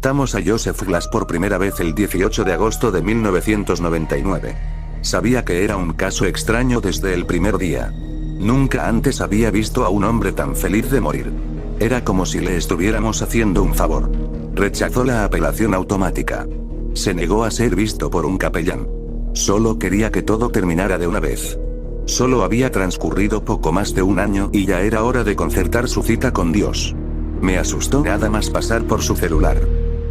Contactamos a Joseph Glass por primera vez el 18 de agosto de 1999. Sabía que era un caso extraño desde el primer día. Nunca antes había visto a un hombre tan feliz de morir. Era como si le estuviéramos haciendo un favor. Rechazó la apelación automática. Se negó a ser visto por un capellán. Solo quería que todo terminara de una vez. Solo había transcurrido poco más de un año y ya era hora de concertar su cita con Dios. Me asustó nada más pasar por su celular.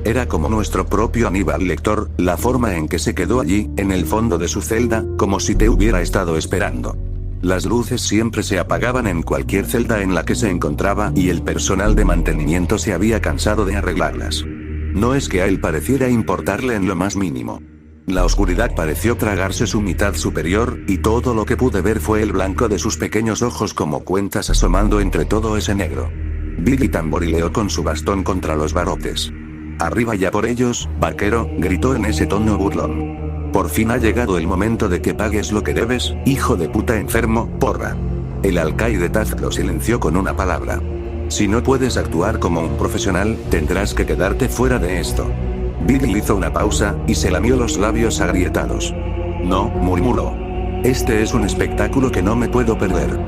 Era como nuestro propio Aníbal Lecter, la forma en que se quedó allí, en el fondo de su celda, como si te hubiera estado esperando. Las luces siempre se apagaban en cualquier celda en la que se encontraba y el personal de mantenimiento se había cansado de arreglarlas. No es que a él pareciera importarle en lo más mínimo. La oscuridad pareció tragarse su mitad superior, y todo lo que pude ver fue el blanco de sus pequeños ojos como cuentas asomando entre todo ese negro. Billy tamborileó con su bastón contra los barrotes. «Arriba ya por ellos, vaquero», gritó en ese tono burlón. «Por fin ha llegado el momento de que pagues lo que debes, hijo de puta enfermo, porra». El alcaide Taz lo silenció con una palabra. «Si no puedes actuar como un profesional, tendrás que quedarte fuera de esto». Billy hizo una pausa, y se lamió los labios agrietados. «No», murmuró. «Este es un espectáculo que no me puedo perder».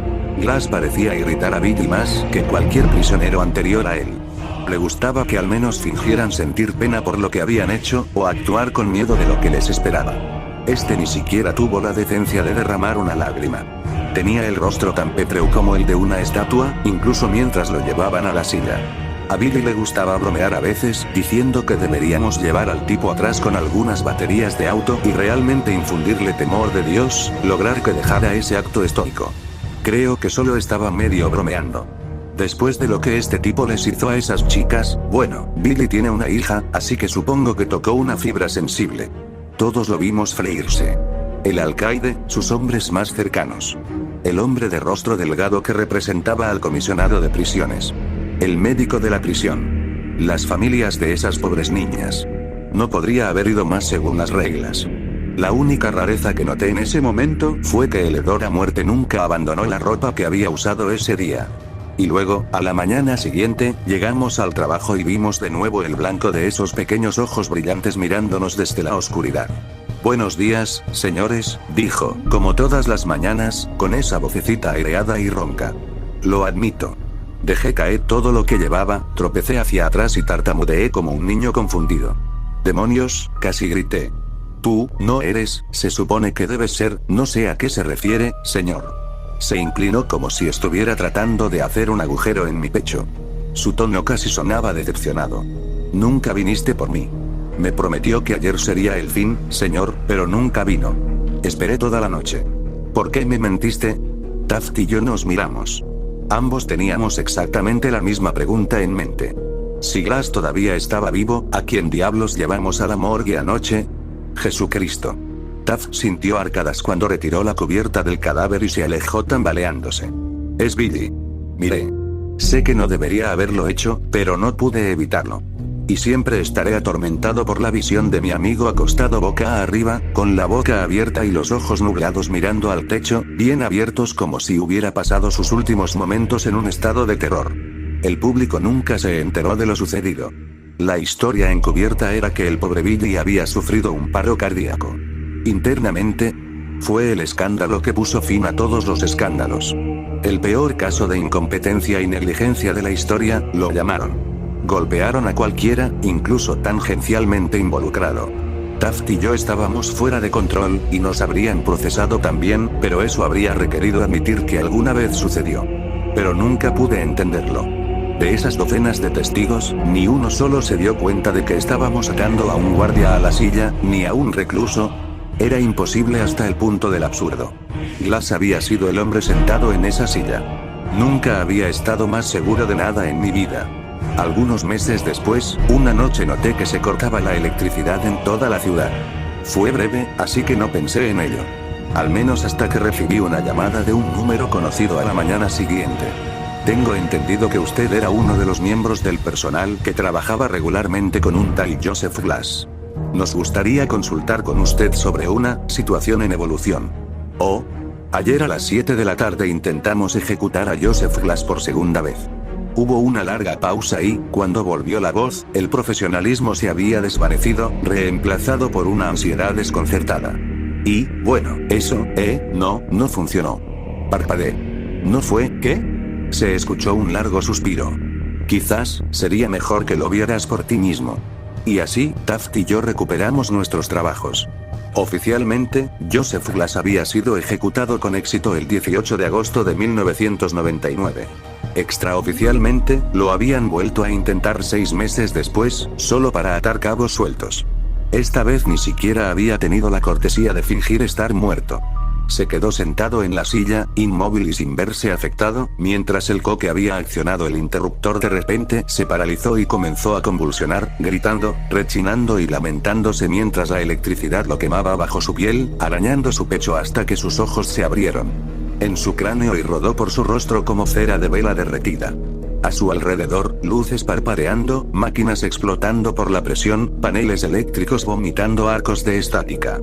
Glass parecía irritar a Billy más que cualquier prisionero anterior a él. Le gustaba que al menos fingieran sentir pena por lo que habían hecho, o actuar con miedo de lo que les esperaba. Este ni siquiera tuvo la decencia de derramar una lágrima. Tenía el rostro tan pétreo como el de una estatua, incluso mientras lo llevaban a la silla. A Billy le gustaba bromear a veces, diciendo que deberíamos llevar al tipo atrás con algunas baterías de auto y realmente infundirle temor de Dios, lograr que dejara ese acto estoico. Creo que solo estaba medio bromeando. Después de lo que este tipo les hizo a esas chicas, bueno, Billy tiene una hija, así que supongo que tocó una fibra sensible. Todos lo vimos freírse. El alcaide, sus hombres más cercanos. El hombre de rostro delgado que representaba al comisionado de prisiones. El médico de la prisión. Las familias de esas pobres niñas. No podría haber ido más según las reglas. La única rareza que noté en ese momento fue que el hedor a muerte nunca abandonó la ropa que había usado ese día. Y luego, a la mañana siguiente, llegamos al trabajo y vimos de nuevo el blanco de esos pequeños ojos brillantes mirándonos desde la oscuridad. «Buenos días, señores», dijo, como todas las mañanas, con esa vocecita aireada y ronca. Lo admito. Dejé caer todo lo que llevaba, tropecé hacia atrás y tartamudeé como un niño confundido. «¡Demonios!», casi grité. «Tú, no eres, se supone que debes ser, no sé a qué se refiere, señor». Se inclinó como si estuviera tratando de hacer un agujero en mi pecho. Su tono casi sonaba decepcionado. «Nunca viniste por mí. Me prometió que ayer sería el fin, señor, pero nunca vino. Esperé toda la noche. ¿Por qué me mentiste?» Taft y yo nos miramos. Ambos teníamos exactamente la misma pregunta en mente. Si Glass todavía estaba vivo, ¿a quién diablos llevamos a la morgue anoche? Jesucristo. Taft sintió arcadas cuando retiró la cubierta del cadáver y se alejó tambaleándose. «Es Billy». Miré. Sé que no debería haberlo hecho, pero no pude evitarlo. Y siempre estaré atormentado por la visión de mi amigo acostado boca arriba, con la boca abierta y los ojos nublados mirando al techo, bien abiertos como si hubiera pasado sus últimos momentos en un estado de terror. El público nunca se enteró de lo sucedido. La historia encubierta era que el pobre Billy había sufrido un paro cardíaco. Internamente, fue el escándalo que puso fin a todos los escándalos. El peor caso de incompetencia y negligencia de la historia, lo llamaron. Golpearon a cualquiera, incluso tangencialmente involucrado. Taft y yo estábamos fuera de control, y nos habrían procesado también, pero eso habría requerido admitir que alguna vez sucedió. Pero nunca pude entenderlo. De esas docenas de testigos, ni uno solo se dio cuenta de que estábamos atando a un guardia a la silla, ni a un recluso. Era imposible hasta el punto del absurdo. Glass había sido el hombre sentado en esa silla. Nunca había estado más seguro de nada en mi vida. Algunos meses después, una noche noté que se cortaba la electricidad en toda la ciudad. Fue breve, así que no pensé en ello. Al menos hasta que recibí una llamada de un número conocido a la mañana siguiente. Tengo entendido que usted era uno de los miembros del personal que trabajaba regularmente con un tal Joseph Glass. Nos gustaría consultar con usted sobre una situación en evolución. Ayer a las 7 de la tarde intentamos ejecutar a Joseph Glass por segunda vez. Hubo una larga pausa y, cuando volvió la voz, el profesionalismo se había desvanecido, reemplazado por una ansiedad desconcertada. Y, bueno, eso, no funcionó. Parpadeé. ¿No fue, qué? Se escuchó un largo suspiro. Quizás, sería mejor que lo vieras por ti mismo. Y así, Taft y yo recuperamos nuestros trabajos. Oficialmente, Joseph Glass había sido ejecutado con éxito el 18 de agosto de 1999. Extraoficialmente, lo habían vuelto a intentar 6 meses después, solo para atar cabos sueltos. Esta vez ni siquiera había tenido la cortesía de fingir estar muerto. Se quedó sentado en la silla, inmóvil y sin verse afectado, mientras el co que había accionado el interruptor de repente se paralizó y comenzó a convulsionar, gritando, rechinando y lamentándose mientras la electricidad lo quemaba bajo su piel, arañando su pecho hasta que sus ojos se abrieron en su cráneo y rodó por su rostro como cera de vela derretida. A su alrededor, luces parpadeando, máquinas explotando por la presión, paneles eléctricos vomitando arcos de estática.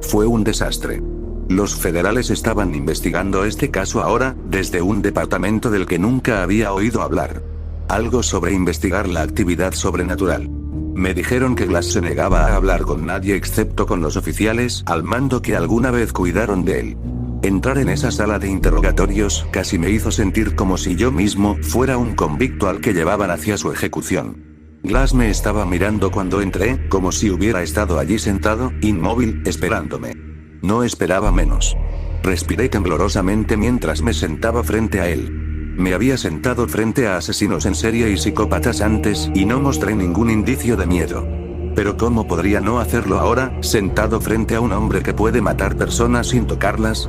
Fue un desastre. Los federales estaban investigando este caso ahora, desde un departamento del que nunca había oído hablar. Algo sobre investigar la actividad sobrenatural. Me dijeron que Glass se negaba a hablar con nadie excepto con los oficiales al mando que alguna vez cuidaron de él. Entrar en esa sala de interrogatorios casi me hizo sentir como si yo mismo fuera un convicto al que llevaban hacia su ejecución. Glass me estaba mirando cuando entré, como si hubiera estado allí sentado, inmóvil, esperándome. No esperaba menos. Respiré temblorosamente mientras me sentaba frente a él. Me había sentado frente a asesinos en serie y psicópatas antes y no mostré ningún indicio de miedo. Pero ¿cómo podría no hacerlo ahora, sentado frente a un hombre que puede matar personas sin tocarlas?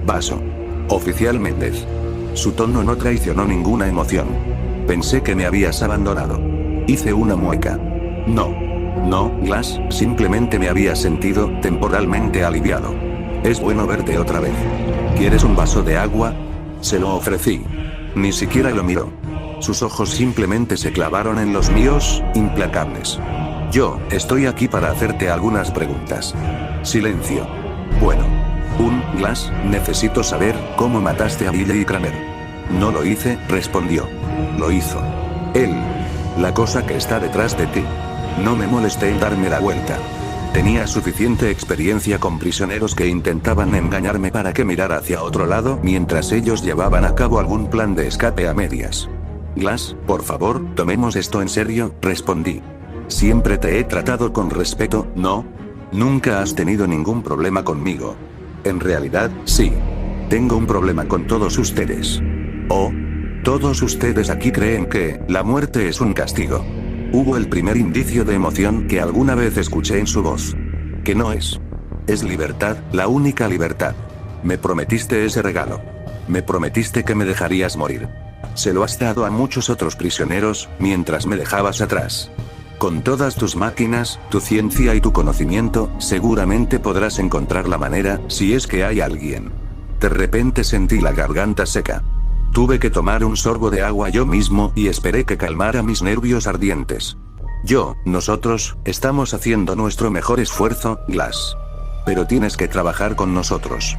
Vaso. Oficialmente. Su tono no traicionó ninguna emoción. Pensé que me habías abandonado. Hice una mueca. No, Glass, simplemente me había sentido temporalmente aliviado. Es bueno verte otra vez. ¿Quieres un vaso de agua? Se lo ofrecí. Ni siquiera lo miró. Sus ojos simplemente se clavaron en los míos, implacables. Yo, estoy aquí para hacerte algunas preguntas. Silencio. Bueno. Glass, necesito saber cómo mataste a Billy Kramer. No lo hice, respondió. Lo hizo él. La cosa que está detrás de ti. No me molesté en darme la vuelta. Tenía suficiente experiencia con prisioneros que intentaban engañarme para que mirara hacia otro lado mientras ellos llevaban a cabo algún plan de escape a medias. Glass, por favor, tomemos esto en serio, respondí. Siempre te he tratado con respeto, ¿no? Nunca has tenido ningún problema conmigo. En realidad, sí. Tengo un problema con todos ustedes. Oh, todos ustedes aquí creen que la muerte es un castigo. Hubo el primer indicio de emoción que alguna vez escuché en su voz. Que no es. Es libertad, la única libertad. Me prometiste ese regalo. Me prometiste que me dejarías morir. Se lo has dado a muchos otros prisioneros, mientras me dejabas atrás. Con todas tus máquinas, tu ciencia y tu conocimiento, seguramente podrás encontrar la manera, si es que hay alguien. De repente sentí la garganta seca. Tuve que tomar un sorbo de agua yo mismo y esperé que calmara mis nervios ardientes. Nosotros, estamos haciendo nuestro mejor esfuerzo, Glass. Pero tienes que trabajar con nosotros.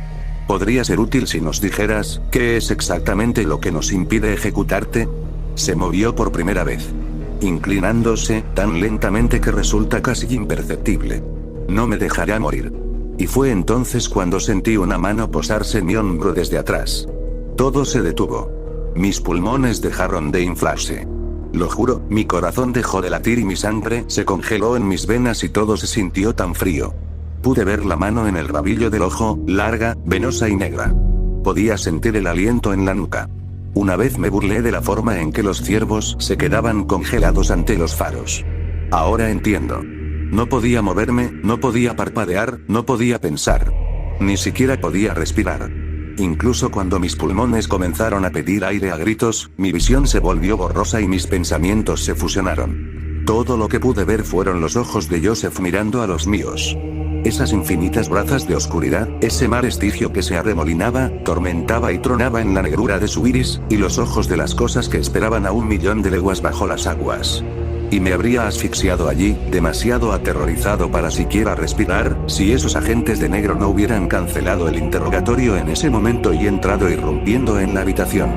Podría ser útil si nos dijeras, ¿qué es exactamente lo que nos impide ejecutarte? Se movió por primera vez. Inclinándose, tan lentamente que resulta casi imperceptible. No me dejará morir. Y fue entonces cuando sentí una mano posarse en mi hombro desde atrás. Todo se detuvo. Mis pulmones dejaron de inflarse. Lo juro, mi corazón dejó de latir y mi sangre se congeló en mis venas y todo se sintió tan frío. Pude ver la mano en el rabillo del ojo, larga, venosa y negra. Podía sentir el aliento en la nuca. Una vez me burlé de la forma en que los ciervos se quedaban congelados ante los faros. Ahora entiendo. No podía moverme, no podía parpadear, no podía pensar. Ni siquiera podía respirar. Incluso cuando mis pulmones comenzaron a pedir aire a gritos, mi visión se volvió borrosa y mis pensamientos se fusionaron. Todo lo que pude ver fueron los ojos de Joseph mirando a los míos. Esas infinitas brazas de oscuridad, ese mar estigio que se arremolinaba, tormentaba y tronaba en la negrura de su iris, y los ojos de las cosas que esperaban a 1.000.000 de leguas bajo las aguas. Y me habría asfixiado allí, demasiado aterrorizado para siquiera respirar, si esos agentes de negro no hubieran cancelado el interrogatorio en ese momento y entrado irrumpiendo en la habitación.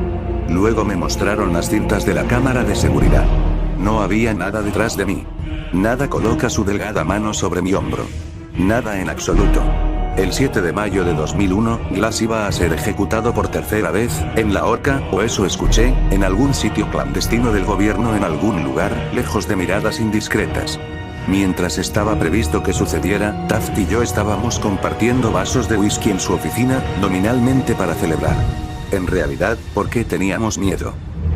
Luego me mostraron las cintas de la cámara de seguridad. No había nada detrás de mí. Nada. Coloca su delgada mano sobre mi hombro. Nada en absoluto. El 7 de mayo de 2001, Glass iba a ser ejecutado por tercera vez, en la horca, o eso escuché, en algún sitio clandestino del gobierno en algún lugar, lejos de miradas indiscretas. Mientras estaba previsto que sucediera, Taft y yo estábamos compartiendo vasos de whisky en su oficina, nominalmente para celebrar. En realidad, porque teníamos miedo.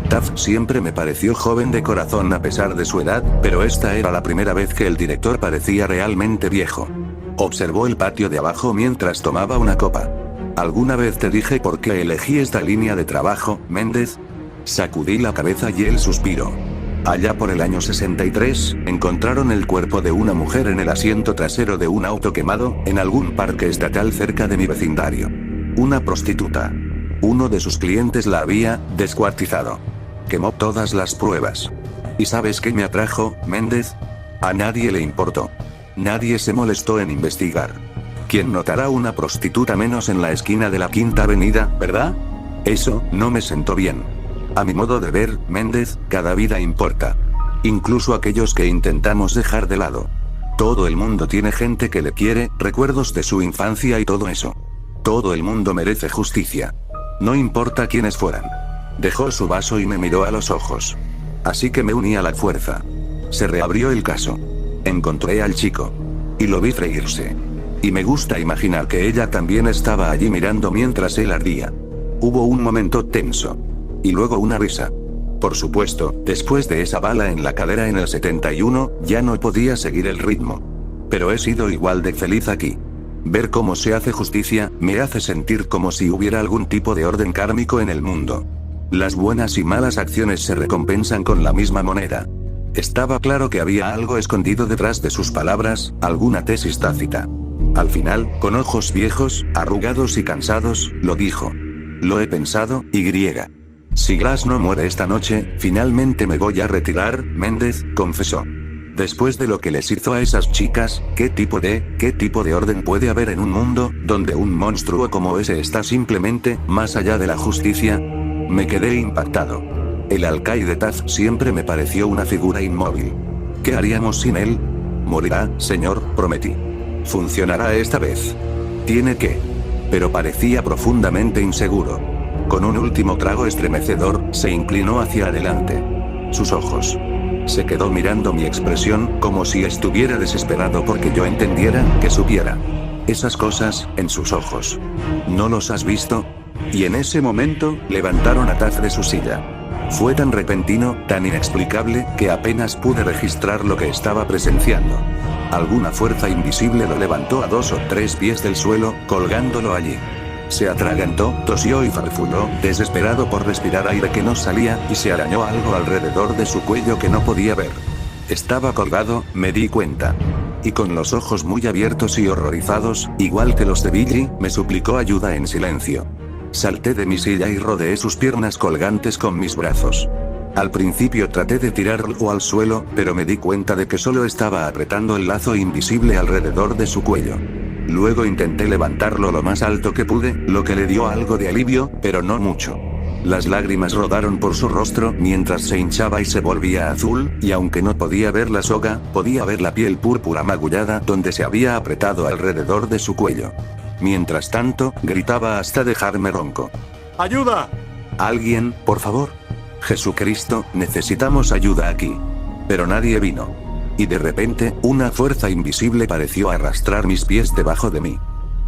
Taft siempre me pareció joven de corazón a pesar de su edad, pero esta era la primera vez que el director parecía realmente viejo. Observó el patio de abajo mientras tomaba una copa. ¿Alguna vez te dije por qué elegí esta línea de trabajo, Méndez? Sacudí la cabeza y él suspiró. Allá por el año 63, encontraron el cuerpo de una mujer en el asiento trasero de un auto quemado, en algún parque estatal cerca de mi vecindario. Una prostituta. Uno de sus clientes la había descuartizado. Quemó todas las pruebas. ¿Y sabes qué me atrajo, Méndez? A nadie le importó. Nadie se molestó en investigar. ¿Quién notará una prostituta menos en la esquina de la Quinta Avenida, verdad? Eso no me sentó bien. A mi modo de ver, Méndez, cada vida importa. Incluso aquellos que intentamos dejar de lado. Todo el mundo tiene gente que le quiere, recuerdos de su infancia y todo eso. Todo el mundo merece justicia. No importa quiénes fueran. Dejó su vaso y me miró a los ojos. Así que me uní a la fuerza. Se reabrió el caso. Encontré al chico. Y lo vi freírse. Y me gusta imaginar que ella también estaba allí mirando mientras él ardía. Hubo un momento tenso. Y luego una risa. Por supuesto, después de esa bala en la cadera en el 71, ya no podía seguir el ritmo. Pero he sido igual de feliz aquí. Ver cómo se hace justicia, me hace sentir como si hubiera algún tipo de orden kármico en el mundo. Las buenas y malas acciones se recompensan con la misma moneda. Estaba claro que había algo escondido detrás de sus palabras, alguna tesis tácita. Al final, con ojos viejos, arrugados y cansados, lo dijo. Lo he pensado, Y. Si Glass no muere esta noche, finalmente me voy a retirar, Méndez, confesó. Después de lo que les hizo a esas chicas, ¿qué tipo de orden puede haber en un mundo, donde un monstruo como ese está simplemente, más allá de la justicia? Me quedé impactado. El alcaide Taft siempre me pareció una figura inmóvil. ¿Qué haríamos sin él? Morirá, señor, prometí. Funcionará esta vez. Tiene que. Pero parecía profundamente inseguro. Con un último trago estremecedor, se inclinó hacia adelante. Sus ojos. Se quedó mirando mi expresión, como si estuviera desesperado porque yo entendiera, que supiera. Esas cosas, en sus ojos. ¿No los has visto? Y en ese momento, levantaron a Taft de su silla. Fue tan repentino, tan inexplicable, que apenas pude registrar lo que estaba presenciando. Alguna fuerza invisible lo levantó a 2 o 3 pies del suelo, colgándolo allí. Se atragantó, tosió y farfulló, desesperado por respirar aire que no salía, y se arañó algo alrededor de su cuello que no podía ver. Estaba colgado, me di cuenta. Y con los ojos muy abiertos y horrorizados, igual que los de Billy, me suplicó ayuda en silencio. Salté de mi silla y rodeé sus piernas colgantes con mis brazos. Al principio traté de tirarlo al suelo, pero me di cuenta de que solo estaba apretando el lazo invisible alrededor de su cuello. Luego intenté levantarlo lo más alto que pude, lo que le dio algo de alivio, pero no mucho. Las lágrimas rodaron por su rostro mientras se hinchaba y se volvía azul, y aunque no podía ver la soga, podía ver la piel púrpura magullada donde se había apretado alrededor de su cuello. Mientras tanto, gritaba hasta dejarme ronco. ¡Ayuda! Alguien, por favor. Jesucristo, necesitamos ayuda aquí. Pero nadie vino. Y de repente, una fuerza invisible pareció arrastrar mis pies debajo de mí.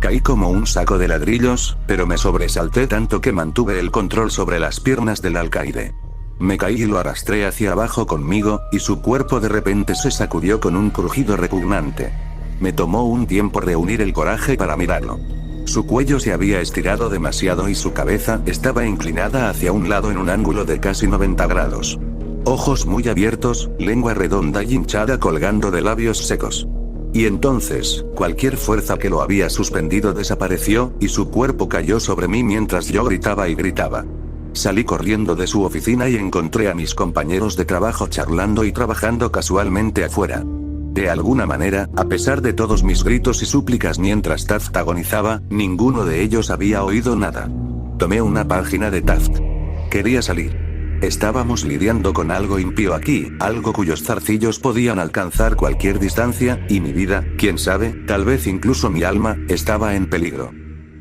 Caí como un saco de ladrillos, pero me sobresalté tanto que mantuve el control sobre las piernas del alcaide. Me caí y lo arrastré hacia abajo conmigo, y su cuerpo de repente se sacudió con un crujido repugnante. Me tomó un tiempo reunir el coraje para mirarlo. Su cuello se había estirado demasiado y su cabeza estaba inclinada hacia un lado en un ángulo de casi 90 grados. Ojos muy abiertos, lengua redonda y hinchada colgando de labios secos. Y entonces, cualquier fuerza que lo había suspendido desapareció, y su cuerpo cayó sobre mí mientras yo gritaba y gritaba. Salí corriendo de su oficina y encontré a mis compañeros de trabajo charlando y trabajando casualmente afuera. De alguna manera, a pesar de todos mis gritos y súplicas mientras Taft agonizaba, ninguno de ellos había oído nada. Tomé una página de Taft. Quería salir. Estábamos lidiando con algo impío aquí, algo cuyos zarcillos podían alcanzar cualquier distancia, y mi vida, quién sabe, tal vez incluso mi alma, estaba en peligro.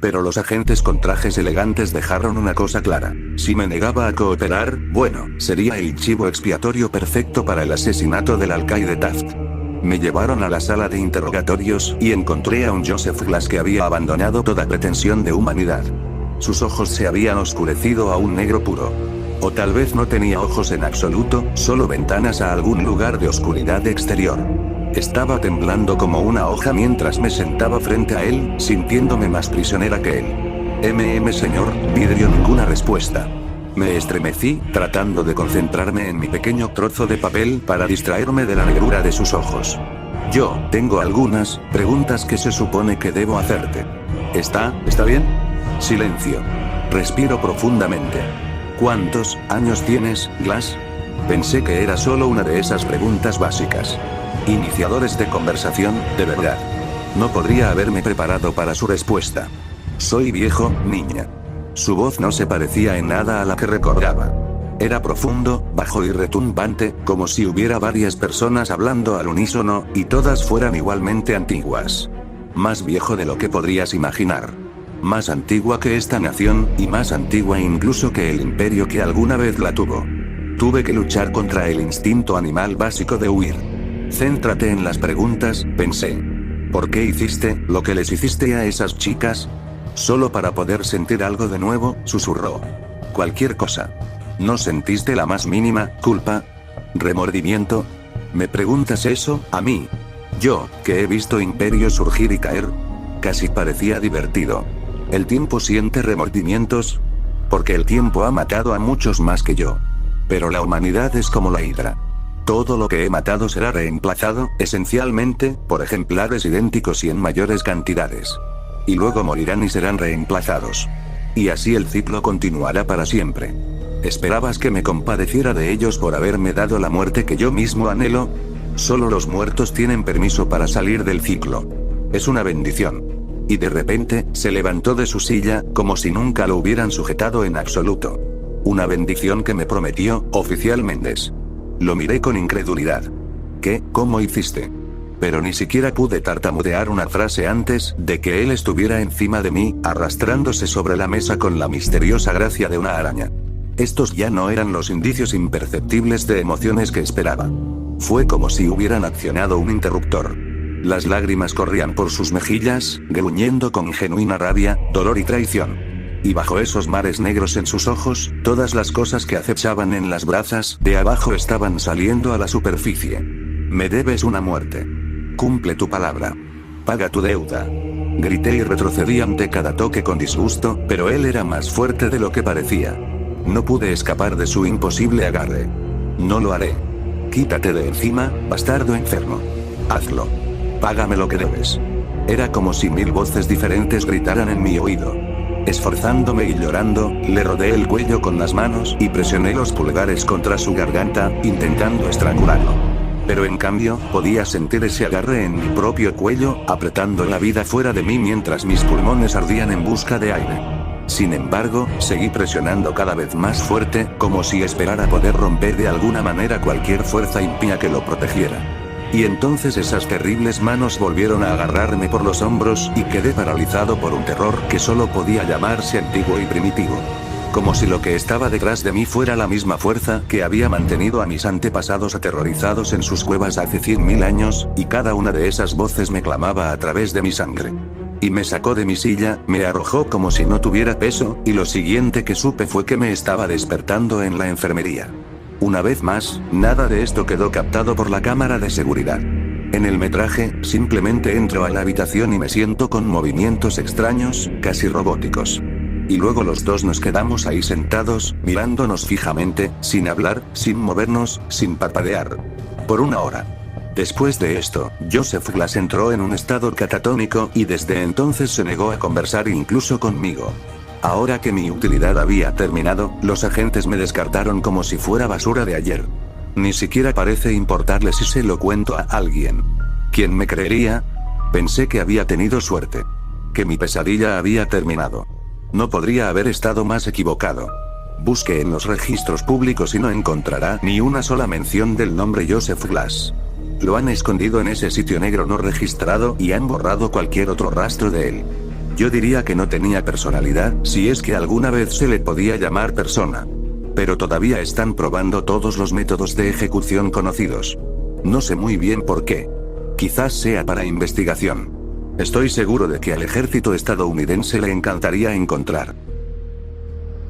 Pero los agentes con trajes elegantes dejaron una cosa clara. Si me negaba a cooperar, bueno, sería el chivo expiatorio perfecto para el asesinato del alcaide Taft. Me llevaron a la sala de interrogatorios, y encontré a un Joseph Glass que había abandonado toda pretensión de humanidad. Sus ojos se habían oscurecido a un negro puro. O tal vez no tenía ojos en absoluto, solo ventanas a algún lugar de oscuridad exterior. Estaba temblando como una hoja mientras me sentaba frente a él, sintiéndome más prisionera que él. Señor, vidrio, ninguna respuesta. Me estremecí, tratando de concentrarme en mi pequeño trozo de papel para distraerme de la negrura de sus ojos. Yo, tengo algunas preguntas que se supone que debo hacerte. ¿Está bien? Silencio. Respiro profundamente. ¿Cuántos años tienes, Glass? Pensé que era solo una de esas preguntas básicas. Iniciadores de conversación, de verdad. No podría haberme preparado para su respuesta. Soy viejo, niña. Su voz no se parecía en nada a la que recordaba. Era profundo, bajo y retumbante, como si hubiera varias personas hablando al unísono, y todas fueran igualmente antiguas. Más viejo de lo que podrías imaginar. Más antigua que esta nación, y más antigua incluso que el imperio que alguna vez la tuvo. Tuve que luchar contra el instinto animal básico de huir. Céntrate en las preguntas, pensé. ¿Por qué hiciste lo que les hiciste a esas chicas? Solo para poder sentir algo de nuevo, susurró. Cualquier cosa. ¿No sentiste la más mínima culpa? ¿Remordimiento? ¿Me preguntas eso, a mí? Yo, que he visto imperios surgir y caer. Casi parecía divertido. ¿El tiempo siente remordimientos? Porque el tiempo ha matado a muchos más que yo. Pero la humanidad es como la hidra. Todo lo que he matado será reemplazado, esencialmente, por ejemplares idénticos y en mayores cantidades. Y luego morirán y serán reemplazados. Y así el ciclo continuará para siempre. ¿Esperabas que me compadeciera de ellos por haberme dado la muerte que yo mismo anhelo? Solo los muertos tienen permiso para salir del ciclo. Es una bendición. Y de repente, se levantó de su silla, como si nunca lo hubieran sujetado en absoluto. Una bendición que me prometió, oficial Méndez. Lo miré con incredulidad. ¿Qué? ¿Cómo hiciste? Pero ni siquiera pude tartamudear una frase antes de que él estuviera encima de mí, arrastrándose sobre la mesa con la misteriosa gracia de una araña. Estos ya no eran los indicios imperceptibles de emociones que esperaba. Fue como si hubieran accionado un interruptor. Las lágrimas corrían por sus mejillas, gruñendo con genuina rabia, dolor y traición. Y bajo esos mares negros en sus ojos, todas las cosas que acechaban en las brazas de abajo estaban saliendo a la superficie. Me debes una muerte. Cumple tu palabra. Paga tu deuda. Grité y retrocedí ante cada toque con disgusto, pero él era más fuerte de lo que parecía. No pude escapar de su imposible agarre. No lo haré. Quítate de encima, bastardo enfermo. Hazlo. Págame lo que debes. Era como si 1000 voces diferentes gritaran en mi oído. Esforzándome y llorando, le rodeé el cuello con las manos y presioné los pulgares contra su garganta, intentando estrangularlo. Pero en cambio, podía sentir ese agarre en mi propio cuello, apretando la vida fuera de mí mientras mis pulmones ardían en busca de aire. Sin embargo, seguí presionando cada vez más fuerte, como si esperara poder romper de alguna manera cualquier fuerza impía que lo protegiera. Y entonces esas terribles manos volvieron a agarrarme por los hombros y quedé paralizado por un terror que solo podía llamarse antiguo y primitivo. Como si lo que estaba detrás de mí fuera la misma fuerza que había mantenido a mis antepasados aterrorizados en sus cuevas hace 100.000 años, y cada una de esas voces me clamaba a través de mi sangre. Y me sacó de mi silla, me arrojó como si no tuviera peso, y lo siguiente que supe fue que me estaba despertando en la enfermería. Una vez más, nada de esto quedó captado por la cámara de seguridad. En el metraje, simplemente entro a la habitación y me siento con movimientos extraños, casi robóticos. Y luego los dos nos quedamos ahí sentados, mirándonos fijamente, sin hablar, sin movernos, sin parpadear. Por 1 hora. Después de esto, Joseph Glass entró en un estado catatónico y desde entonces se negó a conversar incluso conmigo. Ahora que mi utilidad había terminado, los agentes me descartaron como si fuera basura de ayer. Ni siquiera parece importarles si se lo cuento a alguien. ¿Quién me creería? Pensé que había tenido suerte. Que mi pesadilla había terminado. No podría haber estado más equivocado. Busque en los registros públicos y no encontrará ni una sola mención del nombre Joseph Glass. Lo han escondido en ese sitio negro no registrado y han borrado cualquier otro rastro de él. Yo diría que no tenía personalidad, si es que alguna vez se le podía llamar persona. Pero todavía están probando todos los métodos de ejecución conocidos. No sé muy bien por qué. Quizás sea para investigación. Estoy seguro de que al ejército estadounidense le encantaría encontrar